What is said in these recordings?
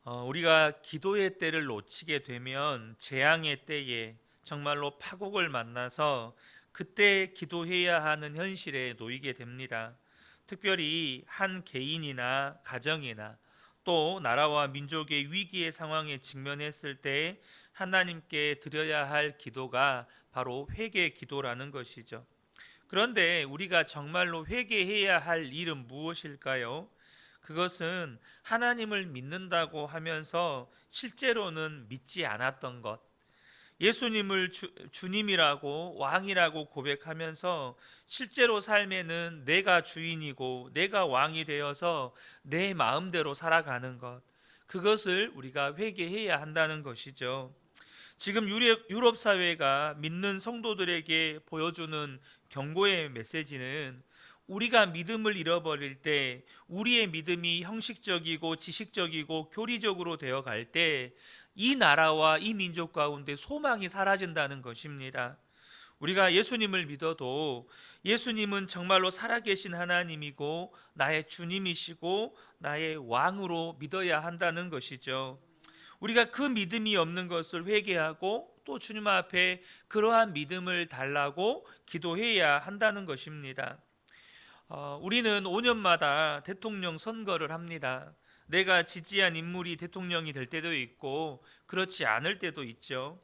우리가 기도의 때를 놓치게 되면 재앙의 때에 정말로 파국을 만나서 그때 기도해야 하는 현실에 놓이게 됩니다. 특별히 한 개인이나 가정이나 또 나라와 민족의 위기의 상황에 직면했을 때 하나님께 드려야 할 기도가 바로 회개 기도라는 것이죠. 그런데 우리가 정말로 회개해야 할 일은 무엇일까요? 그것은 하나님을 믿는다고 하면서 실제로는 믿지 않았던 것, 예수님을 주님이라고 왕이라고 고백하면서 실제로 삶에는 내가 주인이고 내가 왕이 되어서 내 마음대로 살아가는 것, 그것을 우리가 회개해야 한다는 것이죠. 지금 유럽 사회가 믿는 성도들에게 보여주는 경고의 메시지는, 우리가 믿음을 잃어버릴 때, 우리의 믿음이 형식적이고 지식적이고 교리적으로 되어 갈 때 이 나라와 이 민족 가운데 소망이 사라진다는 것입니다. 우리가 예수님을 믿어도 예수님은 정말로 살아계신 하나님이고 나의 주님이시고 나의 왕으로 믿어야 한다는 것이죠. 우리가 그 믿음이 없는 것을 회개하고 또 주님 앞에 그러한 믿음을 달라고 기도해야 한다는 것입니다. 우리는 5년마다 대통령 선거를 합니다. 내가 지지한 인물이 대통령이 될 때도 있고 그렇지 않을 때도 있죠.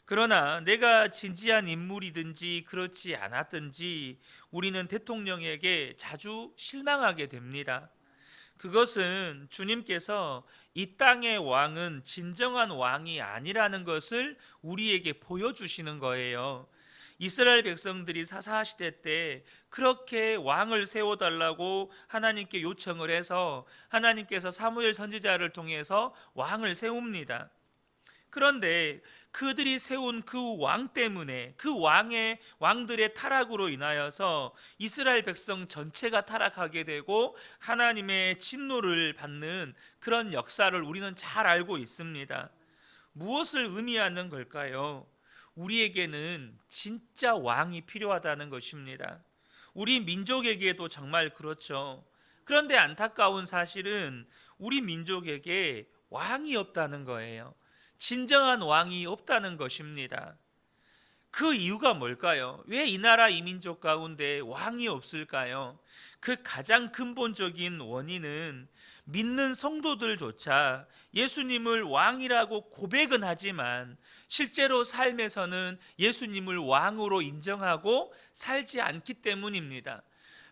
그러나 내가 지지한 인물이든지 그렇지 않았든지 우리는 대통령에게 자주 실망하게 됩니다. 그것은 주님께서 이 땅의 왕은 진정한 왕이 아니라는 것을 우리에게 보여주시는 거예요. 이스라엘 백성들이 사사시대 때 그렇게 왕을 세워달라고 하나님께 요청을 해서 하나님께서 사무엘 선지자를 통해서 왕을 세웁니다. 그런데 그들이 세운 그 왕 때문에, 그 왕들의 타락으로 인하여서 이스라엘 백성 전체가 타락하게 되고 하나님의 진노를 받는 그런 역사를 우리는 잘 알고 있습니다. 무엇을 의미하는 걸까요? 우리에게는 진짜 왕이 필요하다는 것입니다. 우리 민족에게도 정말 그렇죠. 그런데 안타까운 사실은 우리 민족에게 왕이 없다는 거예요. 진정한 왕이 없다는 것입니다. 그 이유가 뭘까요? 왜 이 나라 이 민족 가운데 왕이 없을까요? 그 가장 근본적인 원인은 믿는 성도들조차 예수님을 왕이라고 고백은 하지만 실제로 삶에서는 예수님을 왕으로 인정하고 살지 않기 때문입니다.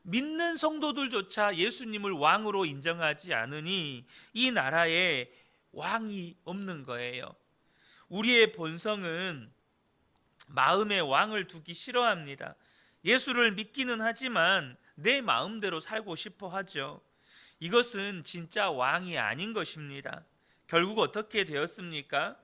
믿는 성도들조차 예수님을 왕으로 인정하지 않으니 이 나라에 왕이 없는 거예요. 우리의 본성은 마음에 왕을 두기 싫어합니다. 예수를 믿기는 하지만 내 마음대로 살고 싶어 하죠. 이것은 진짜 왕이 아닌 것입니다. 결국 어떻게 되었습니까?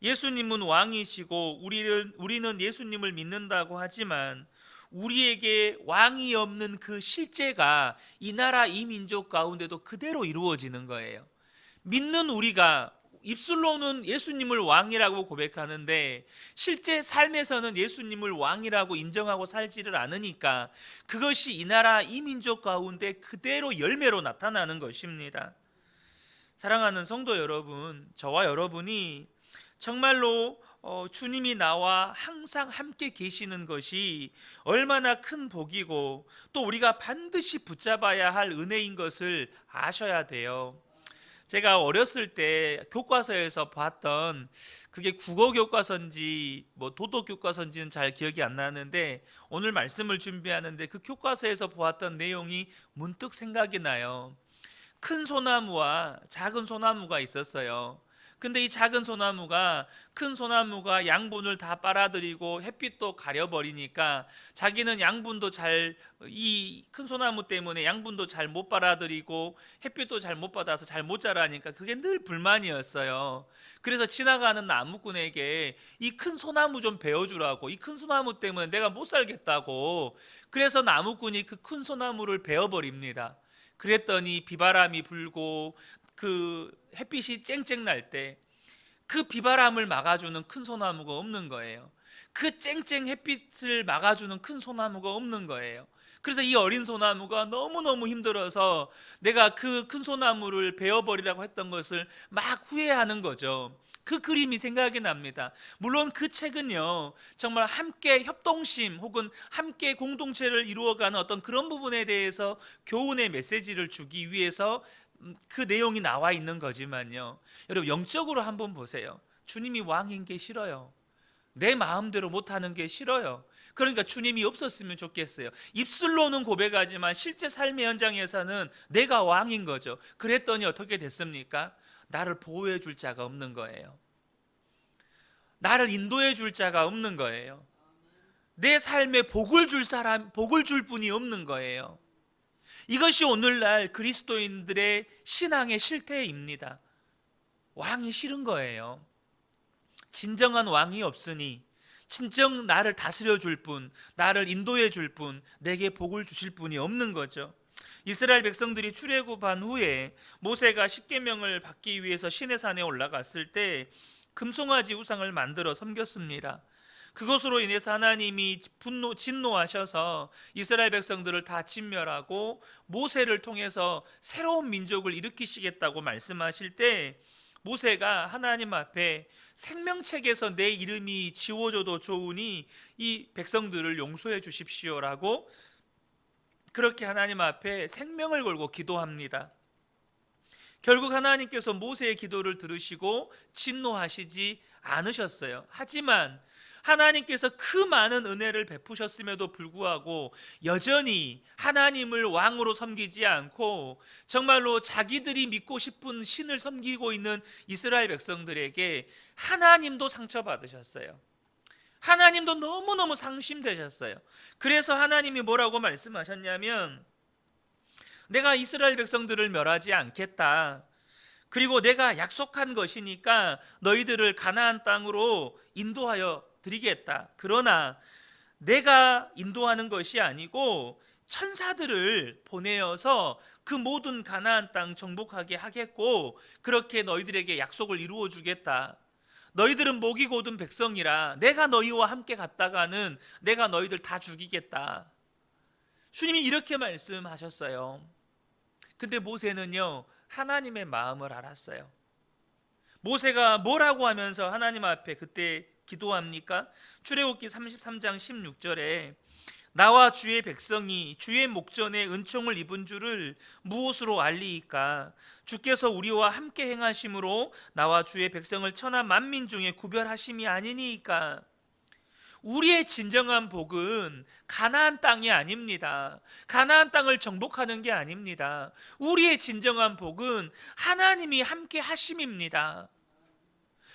예수님은 왕이시고 우리는 예수님을 믿는다고 하지만 우리에게 왕이 없는 그 실제가 이 나라 이 민족 가운데도 그대로 이루어지는 거예요. 믿는 우리가 입술로는 예수님을 왕이라고 고백하는데 실제 삶에서는 예수님을 왕이라고 인정하고 살지를 않으니까 그것이 이 나라 이 민족 가운데 그대로 열매로 나타나는 것입니다. 사랑하는 성도 여러분, 저와 여러분이 정말로 주님이 나와 항상 함께 계시는 것이 얼마나 큰 복이고 또 우리가 반드시 붙잡아야 할 은혜인 것을 아셔야 돼요. 제가 어렸을 때 교과서에서 봤던, 그게 국어 교과서인지 뭐 도덕 교과서인지는 잘 기억이 안 나는데 오늘 말씀을 준비하는데 그 교과서에서 보았던 내용이 문득 생각이 나요. 큰 소나무와 작은 소나무가 있었어요. 근데 이 작은 소나무가 큰 소나무가 양분을 다 빨아들이고 햇빛도 가려버리니까 자기는 양분도 이 큰 소나무 때문에 양분도 잘 못 빨아들이고 햇빛도 잘 못 받아서 잘 못 자라니까 그게 늘 불만이었어요. 그래서 지나가는 나무꾼에게 이 큰 소나무 좀 베어주라고, 이 큰 소나무 때문에 내가 못 살겠다고. 그래서 나무꾼이 그 큰 소나무를 베어버립니다. 그랬더니 비바람이 불고 그 햇빛이 쨍쨍 날 때 그 비바람을 막아주는 큰 소나무가 없는 거예요. 그 쨍쨍 햇빛을 막아주는 큰 소나무가 없는 거예요. 그래서 이 어린 소나무가 너무너무 힘들어서 내가 그 큰 소나무를 베어버리라고 했던 것을 막 후회하는 거죠. 그 그림이 생각이 납니다. 물론 그 책은요, 정말 함께 협동심 혹은 함께 공동체를 이루어가는 어떤 그런 부분에 대해서 교훈의 메시지를 주기 위해서 그 내용이 나와 있는 거지만요, 여러분 영적으로 한번 보세요. 주님이 왕인 게 싫어요. 내 마음대로 못하는 게 싫어요. 그러니까 주님이 없었으면 좋겠어요. 입술로는 고백하지만 실제 삶의 현장에서는 내가 왕인 거죠. 그랬더니 어떻게 됐습니까? 나를 보호해 줄 자가 없는 거예요. 나를 인도해 줄 자가 없는 거예요. 내 삶에 복을 줄 사람, 복을 줄 분이 없는 거예요. 이것이 오늘날 그리스도인들의 신앙의 실태입니다. 왕이 싫은 거예요. 진정한 왕이 없으니, 진정 나를 다스려 줄 분, 나를 인도해 줄 분, 내게 복을 주실 분이 없는 거죠. 이스라엘 백성들이 출애굽한 후에 모세가 십계명을 받기 위해서 시내산에 올라갔을 때 금송아지 우상을 만들어 섬겼습니다. 그것으로 인해서 하나님이 진노하셔서 이스라엘 백성들을 다 진멸하고 모세를 통해서 새로운 민족을 일으키시겠다고 말씀하실 때 모세가 하나님 앞에 생명책에서 내 이름이 지워져도 좋으니 이 백성들을 용서해 주십시오라고 그렇게 하나님 앞에 생명을 걸고 기도합니다. 결국 하나님께서 모세의 기도를 들으시고 진노하시지 않으셨어요. 하지만 하나님께서 그 많은 은혜를 베푸셨음에도 불구하고 여전히 하나님을 왕으로 섬기지 않고 정말로 자기들이 믿고 싶은 신을 섬기고 있는 이스라엘 백성들에게 하나님도 상처받으셨어요. 하나님도 너무너무 상심되셨어요. 그래서 하나님이 뭐라고 말씀하셨냐면, 내가 이스라엘 백성들을 멸하지 않겠다. 그리고 내가 약속한 것이니까 너희들을 가나안 땅으로 인도하여 드리겠다. 그러나 내가 인도하는 것이 아니고 천사들을 보내어서 그 모든 가나안 땅 정복하게 하겠고 그렇게 너희들에게 약속을 이루어 주겠다. 너희들은 목이 곧은 백성이라 내가 너희와 함께 갔다가는 내가 너희들 다 죽이겠다. 주님이 이렇게 말씀하셨어요. 근데 모세는요, 하나님의 마음을 알았어요. 모세가 뭐라고 하면서 하나님 앞에 그때 기도합니까? 출애굽기 33장 16절에 나와 주의 백성이 주의 목전에 은총을 입은 줄을 무엇으로 알리이까? 주께서 우리와 함께 행하심으로 나와 주의 백성을 천하 만민 중에 구별하심이 아니니까. 우리의 진정한 복은 가나안 땅이 아닙니다. 가나안 땅을 정복하는 게 아닙니다. 우리의 진정한 복은 하나님이 함께 하심입니다.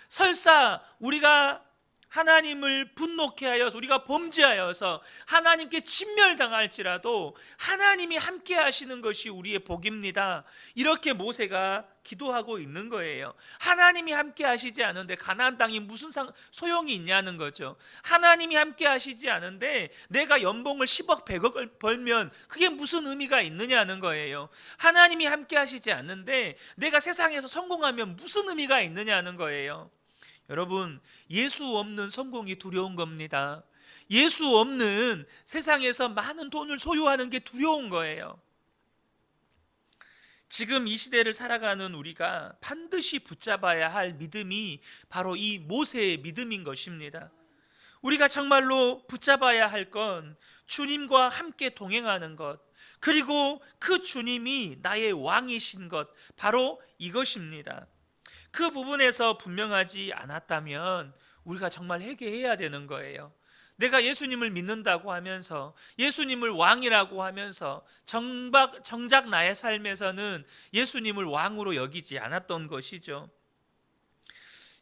설사 우리가 하나님을 분노케 하여서 우리가 범죄하여서 하나님께 진멸당할지라도 하나님이 함께 하시는 것이 우리의 복입니다. 이렇게 모세가 기도하고 있는 거예요. 하나님이 함께 하시지 않은데 가나안 땅이 무슨 소용이 있냐는 거죠. 하나님이 함께 하시지 않은데 내가 연봉을 10억 100억을 벌면 그게 무슨 의미가 있느냐는 거예요. 하나님이 함께 하시지 않는데 내가 세상에서 성공하면 무슨 의미가 있느냐는 거예요. 여러분, 예수 없는 성공이 두려운 겁니다. 예수 없는 세상에서 많은 돈을 소유하는 게 두려운 거예요. 지금 이 시대를 살아가는 우리가 반드시 붙잡아야 할 믿음이 바로 이 모세의 믿음인 것입니다. 우리가 정말로 붙잡아야 할 건 주님과 함께 동행하는 것, 그리고 그 주님이 나의 왕이신 것, 바로 이것입니다. 그 부분에서 분명하지 않았다면 우리가 정말 회개해야 되는 거예요. 내가 예수님을 믿는다고 하면서 예수님을 왕이라고 하면서 정작 나의 삶에서는 예수님을 왕으로 여기지 않았던 것이죠.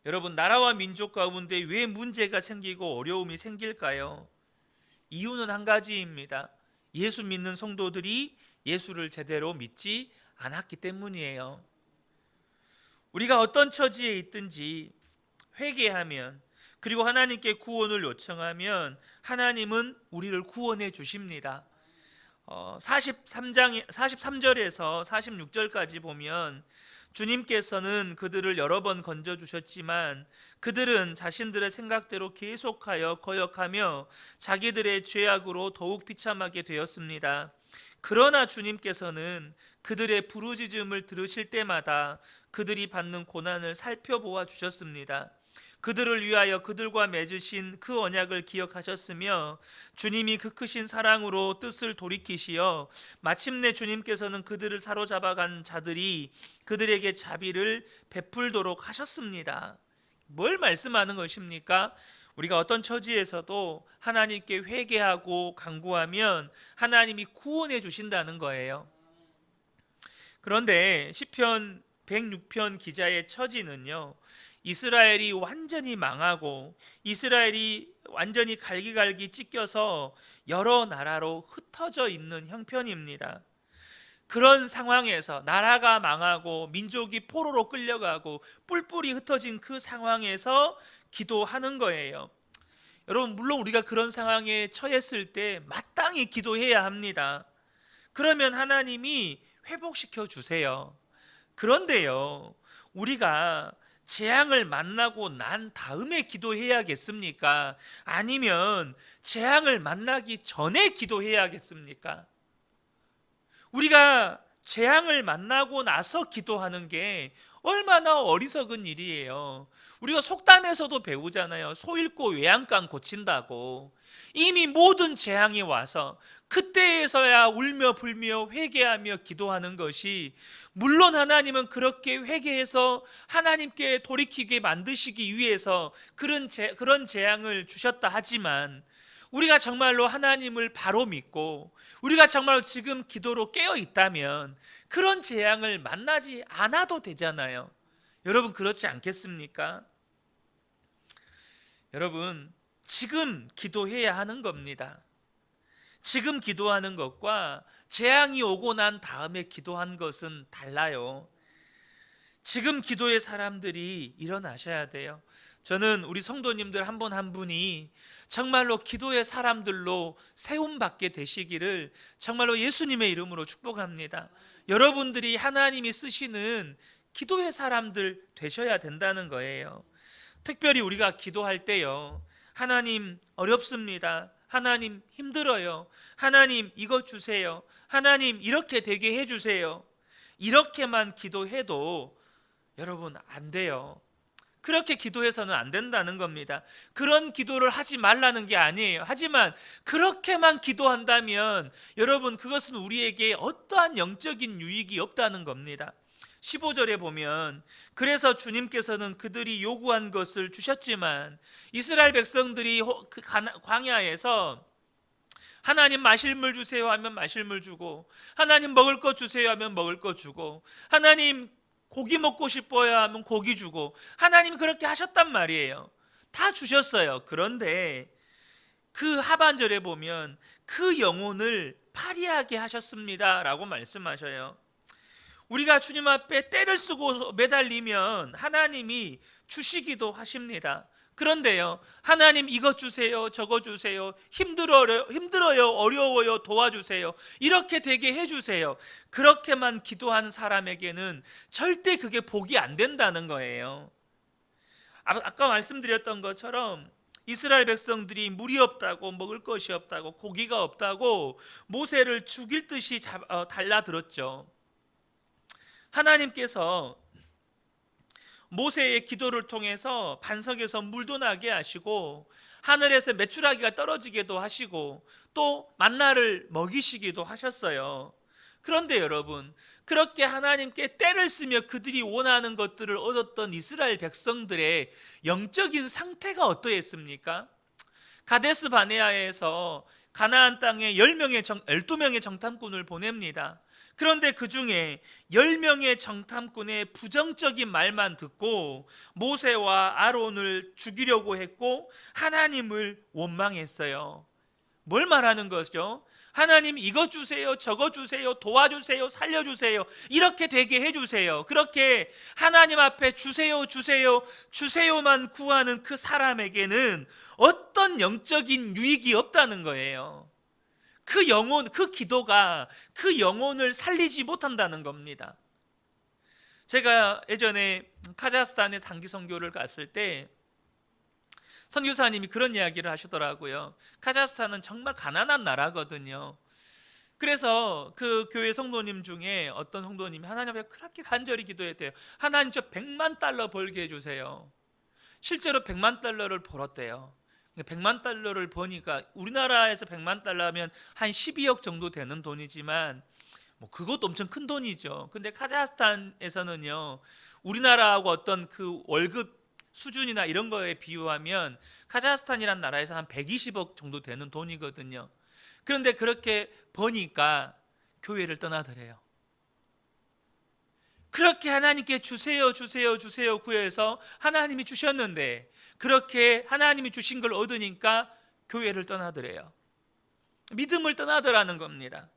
여러분, 나라와 민족 가운데 왜 문제가 생기고 어려움이 생길까요? 이유는 한 가지입니다. 예수 믿는 성도들이 예수를 제대로 믿지 않았기 때문이에요. 우리가 어떤 처지에 있든지 회개하면, 그리고 하나님께 구원을 요청하면 하나님은 우리를 구원해 주십니다. 43절에서 46절까지 보면 주님께서는 그들을 여러 번 건져주셨지만 그들은 자신들의 생각대로 계속하여 거역하며 자기들의 죄악으로 더욱 비참하게 되었습니다. 그러나 주님께서는 그들의 부르짖음을 들으실 때마다 그들이 받는 고난을 살펴보아 주셨습니다. 그들을 위하여 그들과 맺으신 그 언약을 기억하셨으며 주님이 그 크신 사랑으로 뜻을 돌이키시어 마침내 주님께서는 그들을 사로잡아간 자들이 그들에게 자비를 베풀도록 하셨습니다. 뭘 말씀하는 것입니까? 우리가 어떤 처지에서도 하나님께 회개하고 간구하면 하나님이 구원해 주신다는 거예요. 그런데 시편 106편 기자의 처지는요, 이스라엘이 완전히 망하고 이스라엘이 완전히 갈기갈기 찢겨서 여러 나라로 흩어져 있는 형편입니다. 그런 상황에서 나라가 망하고 민족이 포로로 끌려가고 뿔뿔이 흩어진 그 상황에서 기도하는 거예요. 여러분, 물론 우리가 그런 상황에 처했을 때 마땅히 기도해야 합니다. 그러면 하나님이 회복시켜 주세요. 그런데요, 우리가 재앙을 만나고 난 다음에 기도해야겠습니까? 아니면 재앙을 만나기 전에 기도해야겠습니까? 우리가 재앙을 만나고 나서 기도하는 게 얼마나 어리석은 일이에요. 우리가 속담에서도 배우잖아요. 소 잃고 외양간 고친다고. 이미 모든 재앙이 와서 그때에서야 울며 불며 회개하며 기도하는 것이, 물론 하나님은 그렇게 회개해서 하나님께 돌이키게 만드시기 위해서 그런 재앙을 주셨다 하지만, 우리가 정말로 하나님을 바로 믿고 우리가 정말로 지금 기도로 깨어 있다면 그런 재앙을 만나지 않아도 되잖아요. 여러분, 그렇지 않겠습니까? 여러분, 지금 기도해야 하는 겁니다. 지금 기도하는 것과 재앙이 오고 난 다음에 기도한 것은 달라요. 지금 기도의 사람들이 일어나셔야 돼요. 저는 우리 성도님들 한 분 한 분이 정말로 기도의 사람들로 세움받게 되시기를 정말로 예수님의 이름으로 축복합니다. 여러분들이 하나님이 쓰시는 기도의 사람들 되셔야 된다는 거예요. 특별히 우리가 기도할 때요, 하나님 어렵습니다, 하나님 힘들어요, 하나님 이것 주세요, 하나님 이렇게 되게 해주세요, 이렇게만 기도해도 여러분 안 돼요. 그렇게 기도해서는 안 된다는 겁니다. 그런 기도를 하지 말라는 게 아니에요. 하지만 그렇게만 기도한다면 여러분, 그것은 우리에게 어떠한 영적인 유익이 없다는 겁니다. 15절에 보면, 그래서 주님께서는 그들이 요구한 것을 주셨지만 이스라엘 백성들이 광야에서 하나님 마실 물 주세요 하면 마실 물 주고, 하나님 먹을 것 주세요 하면 먹을 것 주고, 하나님 고기 먹고 싶어요 하면 고기 주고, 하나님이 그렇게 하셨단 말이에요. 다 주셨어요. 그런데 그 하반절에 보면 그 영혼을 파리하게 하셨습니다 라고 말씀하셔요. 우리가 주님 앞에 떼를 쓰고 매달리면 하나님이 주시기도 하십니다. 그런데요, 하나님 이것 주세요, 저것 주세요, 힘들어요, 어려워요, 도와주세요, 이렇게 되게 해주세요, 그렇게만 기도하는 사람에게는 절대 그게 복이 안 된다는 거예요. 아까 말씀드렸던 것처럼 이스라엘 백성들이 물이 없다고, 먹을 것이 없다고, 고기가 없다고 모세를 죽일 듯이 달라들었죠. 하나님께서 모세의 기도를 통해서 반석에서 물도 나게 하시고 하늘에서 메추라기가 떨어지게도 하시고 또 만나를 먹이시기도 하셨어요. 그런데 여러분, 그렇게 하나님께 떼를 쓰며 그들이 원하는 것들을 얻었던 이스라엘 백성들의 영적인 상태가 어떠했습니까? 가데스 바네아에서 가나안 땅에 12명의 정탐꾼을 보냅니다. 그런데 그 중에 10명의 정탐꾼의 부정적인 말만 듣고 모세와 아론을 죽이려고 했고 하나님을 원망했어요. 뭘 말하는 거죠? 하나님 이것 주세요, 저것 주세요, 도와주세요, 살려주세요, 이렇게 되게 해주세요. 그렇게 하나님 앞에 주세요, 주세요, 주세요만 구하는 그 사람에게는 어떤 영적인 유익이 없다는 거예요. 그 기도가 그 영혼을 살리지 못한다는 겁니다. 제가 예전에 카자흐스탄에 단기 선교를 갔을 때 선교사님이 그런 이야기를 하시더라고요. 카자흐스탄은 정말 가난한 나라거든요. 그래서 그 교회 성도님 중에 어떤 성도님이 하나님 앞에 그렇게 간절히 기도했대요. 하나님, 저 100만 달러 벌게 해주세요. 실제로 100만 달러를 벌었대요. 100만 달러를 버니까 우리나라에서 100만 달러면 한 12억 정도 되는 돈이지만 뭐 그것도 엄청 큰 돈이죠. 근데 카자흐스탄에서는요, 우리나라하고 어떤 그 월급 수준이나 이런 거에 비유하면 카자흐스탄이란 나라에서 한 120억 정도 되는 돈이거든요. 그런데 그렇게 버니까 교회를 떠나더래요. 그렇게 하나님께 주세요 주세요 주세요 구해서 하나님이 주셨는데, 그렇게 하나님이 주신 걸 얻으니까 교회를 떠나더래요. 믿음을 떠나더라는 겁니다.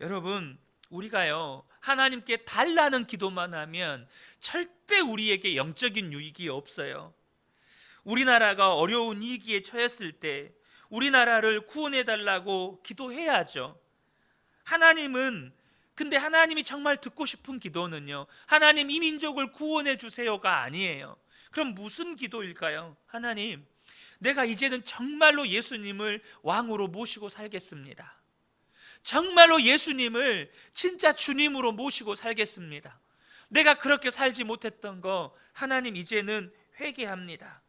여러분, 우리가요, 하나님께 달라는 기도만 하면 절대 우리에게 영적인 유익이 없어요. 우리나라가 어려운 위기에 처했을 때 우리나라를 구원해 달라고 기도해야죠. 근데 하나님이 정말 듣고 싶은 기도는요, 하나님 이 민족을 구원해 주세요가 아니에요. 그럼 무슨 기도일까요? 하나님, 내가 이제는 정말로 예수님을 왕으로 모시고 살겠습니다. 정말로 예수님을 진짜 주님으로 모시고 살겠습니다. 내가 그렇게 살지 못했던 거 하나님 이제는 회개합니다.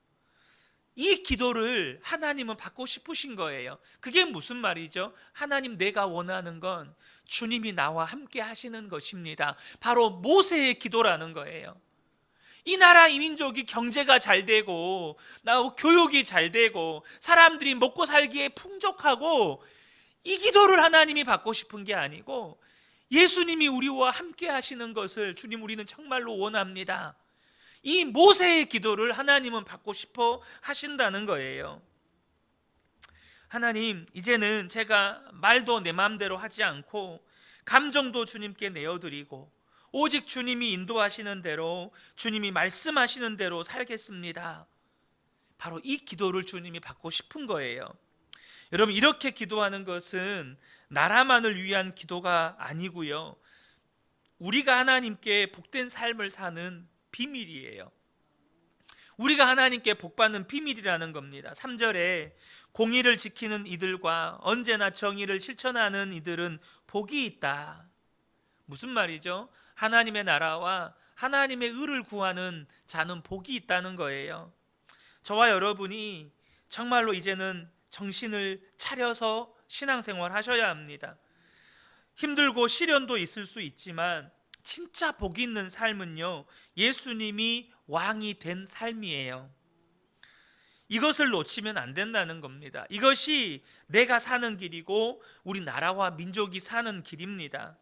이 기도를 하나님은 받고 싶으신 거예요. 그게 무슨 말이죠? 하나님, 내가 원하는 건 주님이 나와 함께 하시는 것입니다. 바로 모세의 기도라는 거예요. 이 나라 이 민족이 경제가 잘 되고 교육이 잘 되고 사람들이 먹고 살기에 풍족하고, 이 기도를 하나님이 받고 싶은 게 아니고 예수님이 우리와 함께 하시는 것을 주님, 우리는 정말로 원합니다. 이 모세의 기도를 하나님은 받고 싶어 하신다는 거예요. 하나님, 이제는 제가 말도 내 마음대로 하지 않고 감정도 주님께 내어드리고 오직 주님이 인도하시는 대로, 주님이 말씀하시는 대로 살겠습니다. 바로 이 기도를 주님이 받고 싶은 거예요. 여러분, 이렇게 기도하는 것은 나라만을 위한 기도가 아니고요, 우리가 하나님께 복된 삶을 사는 비밀이에요. 우리가 하나님께 복받는 비밀이라는 겁니다. 3절에 공의를 지키는 이들과 언제나 정의를 실천하는 이들은 복이 있다. 무슨 말이죠? 하나님의 나라와 하나님의 의를 구하는 자는 복이 있다는 거예요. 저와 여러분이 정말로 이제는 정신을 차려서 신앙생활 하셔야 합니다. 힘들고 시련도 있을 수 있지만 진짜 복 있는 삶은요, 예수님이 왕이 된 삶이에요. 이것을 놓치면 안 된다는 겁니다. 이것이 내가 사는 길이고 우리 나라와 민족이 사는 길입니다.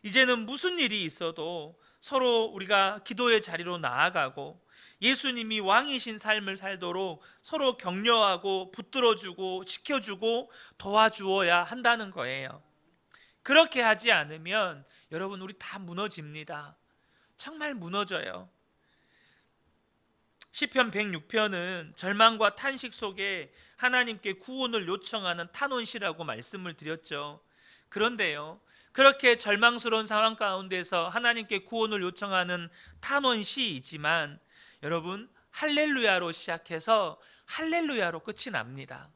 이제는 무슨 일이 있어도 서로 우리가 기도의 자리로 나아가고 예수님이 왕이신 삶을 살도록 서로 격려하고 붙들어주고 지켜주고 도와주어야 한다는 거예요. 그렇게 하지 않으면 여러분, 우리 다 무너집니다. 정말 무너져요. 시편 106편은 절망과 탄식 속에 하나님께 구원을 요청하는 탄원시라고 말씀을 드렸죠. 그런데요, 그렇게 절망스러운 상황 가운데서 하나님께 구원을 요청하는 탄원시이지만 여러분, 할렐루야로 시작해서 할렐루야로 끝이 납니다.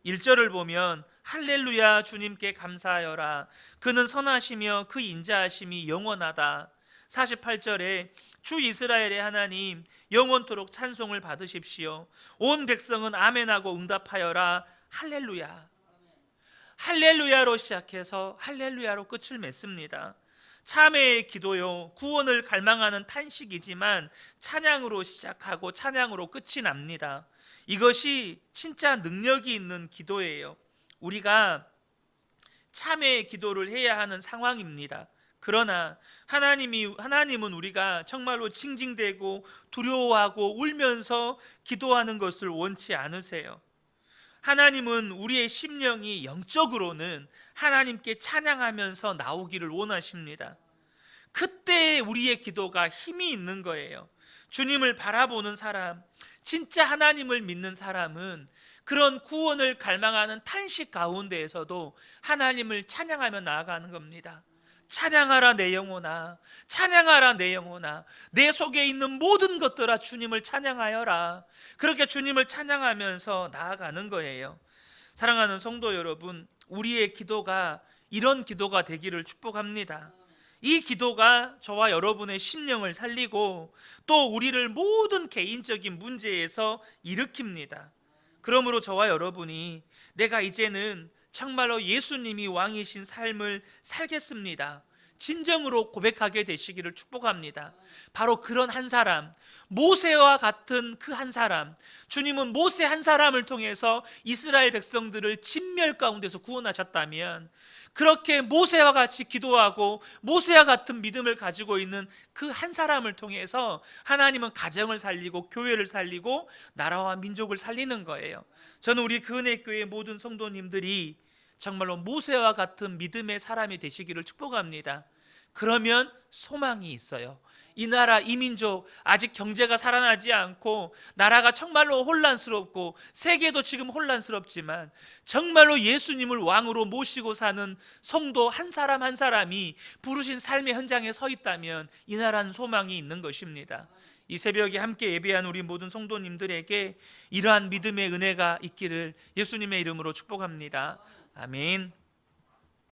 1절을 보면 할렐루야, 주님께 감사하여라, 그는 선하시며 그 인자하심이 영원하다. 48절에 주 이스라엘의 하나님, 영원토록 찬송을 받으십시오. 온 백성은 아멘하고 응답하여라. 할렐루야. 할렐루야로 시작해서 할렐루야로 끝을 맺습니다. 참회의 기도요, 구원을 갈망하는 탄식이지만 찬양으로 시작하고 찬양으로 끝이 납니다. 이것이 진짜 능력이 있는 기도예요. 우리가 참회의 기도를 해야 하는 상황입니다. 그러나 하나님은 우리가 정말로 징징대고 두려워하고 울면서 기도하는 것을 원치 않으세요. 하나님은 우리의 심령이 영적으로는 하나님께 찬양하면서 나오기를 원하십니다. 그때 우리의 기도가 힘이 있는 거예요. 주님을 바라보는 사람, 진짜 하나님을 믿는 사람은 그런 구원을 갈망하는 탄식 가운데에서도 하나님을 찬양하며 나아가는 겁니다. 찬양하라 내 영혼아, 찬양하라 내 영혼아, 내 속에 있는 모든 것들아 주님을 찬양하여라. 그렇게 주님을 찬양하면서 나아가는 거예요. 사랑하는 성도 여러분, 우리의 기도가 이런 기도가 되기를 축복합니다. 이 기도가 저와 여러분의 심령을 살리고 또 우리를 모든 개인적인 문제에서 일으킵니다. 그러므로 저와 여러분이 내가 이제는 정말로 예수님이 왕이신 삶을 살겠습니다, 진정으로 고백하게 되시기를 축복합니다. 바로 그런 한 사람, 모세와 같은 그 한 사람, 주님은 모세 한 사람을 통해서 이스라엘 백성들을 진멸 가운데서 구원하셨다면, 그렇게 모세와 같이 기도하고 모세와 같은 믿음을 가지고 있는 그 한 사람을 통해서 하나님은 가정을 살리고 교회를 살리고 나라와 민족을 살리는 거예요. 저는 우리 그은혜교회 모든 성도님들이 정말로 모세와 같은 믿음의 사람이 되시기를 축복합니다. 그러면 소망이 있어요. 이 나라, 이 민족 아직 경제가 살아나지 않고 나라가 정말로 혼란스럽고 세계도 지금 혼란스럽지만 정말로 예수님을 왕으로 모시고 사는 성도 한 사람 한 사람이 부르신 삶의 현장에 서 있다면 이 나라는 소망이 있는 것입니다. 이 새벽에 함께 예배한 우리 모든 성도님들에게 이러한 믿음의 은혜가 있기를 예수님의 이름으로 축복합니다. 아멘.